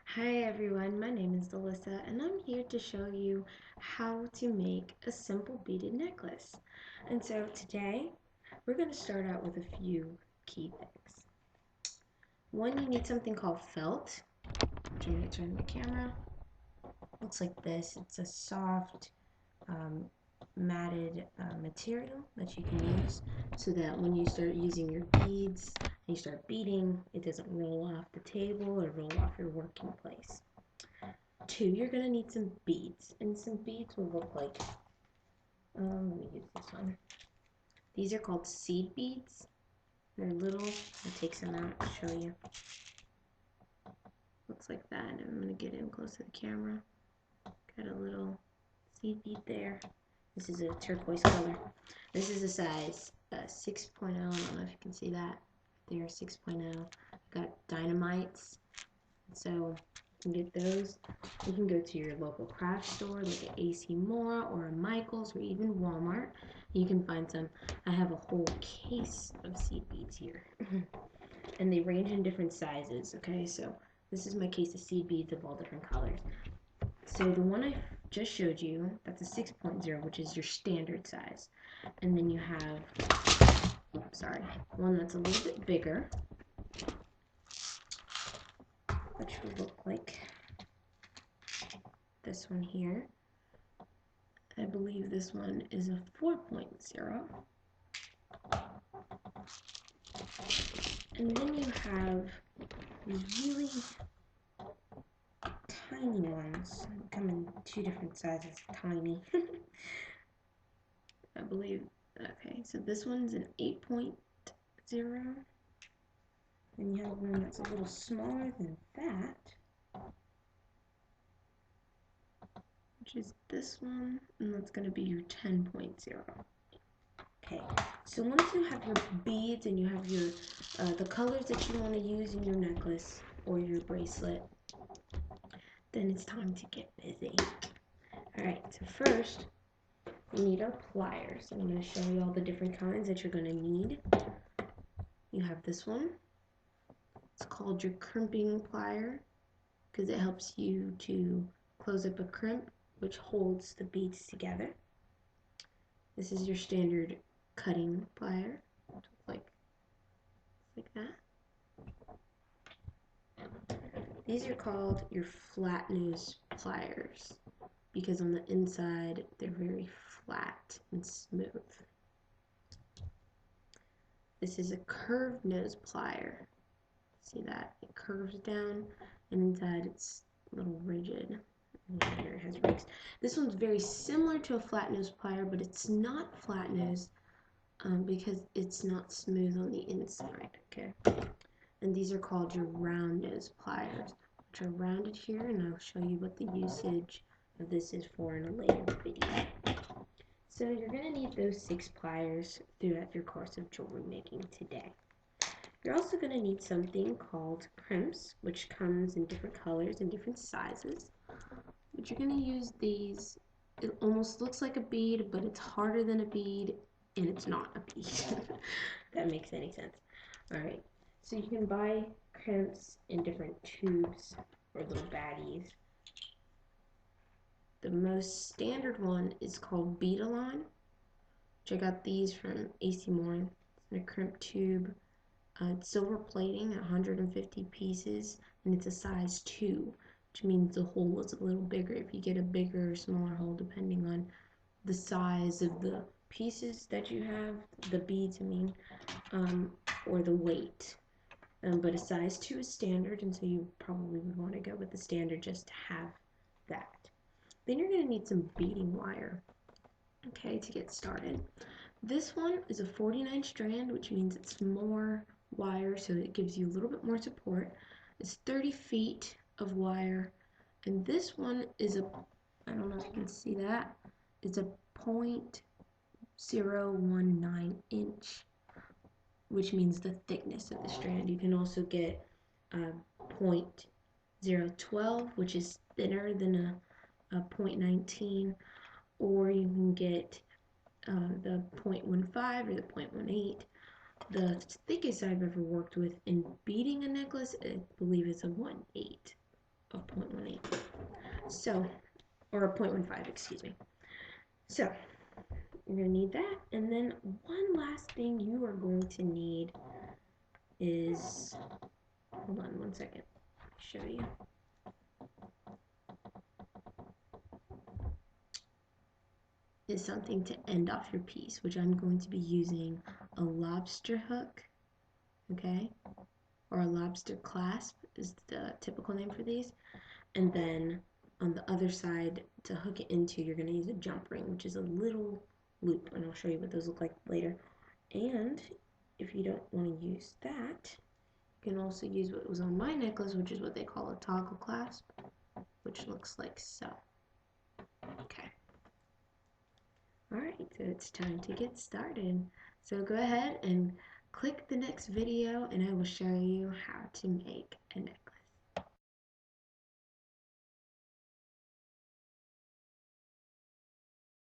Hi everyone, my name is Alyssa and I'm here to show you how to make a simple beaded necklace. And so today we're going to start out with a few key things. One, you need something called felt. I'm trying to turn the camera. Looks like this. It's a soft matted material that you can use so that when you start using your beads and you start beading, it doesn't roll off the table or roll off your working place. Two, you're going to need some beads, and some beads will look like, let me use this one. These are called seed beads. They're little. I'll take some out to show you. Looks like that. I'm going to get in close to the camera. Got a little seed bead there. This is a turquoise color. This is a size 6.0. I don't know if you can see that. They are 6.0. Got dynamites. So you can get those. You can go to your local craft store like an AC Moore or a Michael's or even Walmart. You can find some. I have a whole case of seed beads here. And they range in different sizes, okay? So this is my case of seed beads of all different colors. So the one I just showed you, that's a 6.0, which is your standard size. And then you have, one that's a little bit bigger, which would look like this one here. I believe this one is a 4.0. And then you have these really tiny ones. They come in two different sizes, tiny. I believe, okay, so this one's an 8.0. And you have one that's a little smaller than that, which is this one, and that's going to be your 10.0. Okay, so once you have your beads and you have your the colors that you want to use in your necklace or your bracelet, then it's time to get busy. Alright, so first you need our pliers. I'm going to show you all the different kinds that you're going to need. You have this one. It's called your crimping plier because it helps you to close up a crimp, which holds the beads together. This is your standard cutting plier, like that. These are called your flat nose pliers because on the inside they're very flat and smooth. This is a curved nose plier. See that? It curves down and inside it's a little rigid. Here it has rings. This one's very similar to a flat nose plier, but it's not flat nose because it's not smooth on the inside, okay? And these are called your round nose pliers, which are rounded here, and I'll show you what the usage of this is for in a later video. So you're going to need those 6 pliers throughout your course of jewelry making today. You're also going to need something called crimps, which comes in different colors and different sizes. But you're going to use these. It almost looks like a bead, but it's harder than a bead, and it's not a bead. If that makes any sense. Alright, so you can buy crimps in different tubes or little baggies. The most standard one is called Bead-A-Line, which I got these from AC Moore. It's in a crimp tube. It's silver plating, 150 pieces, and it's a size 2, which means the hole is a little bigger if you get a bigger or smaller hole depending on the size of the pieces that you have, the beads I mean, or the weight. But a size 2 is standard, and so you probably would want to go with the standard just to have that. Then you're going to need some beading wire, okay, to get started. This one is a 49 strand, which means it's more wire, so it gives you a little bit more support. It's 30 feet of wire, and this one is a, I don't know if you can see that, it's a 0.019 inch, which means the thickness of the strand. You can also get 0.012, which is thinner than a 0.19, or you can get the 0.15 or the 0.18. The thickest I've ever worked with in beading a necklace, I believe it's a 1/8 of 0.18. So, or a 0.15, excuse me. So, you're going to need that. And then one last thing you are going to need is, hold on one second, I'll show you. Is something to end off your piece, which I'm going to be using a lobster hook, okay? Or a lobster clasp is the typical name for these. And then on the other side to hook it into, you're going to use a jump ring, which is a little loop, and I'll show you what those look like later. And if you don't want to use that, you can also use what was on my necklace, which is what they call a toggle clasp, which looks like so. Okay. Alright, so it's time to get started. So go ahead and click the next video and I will show you how to make a necklace.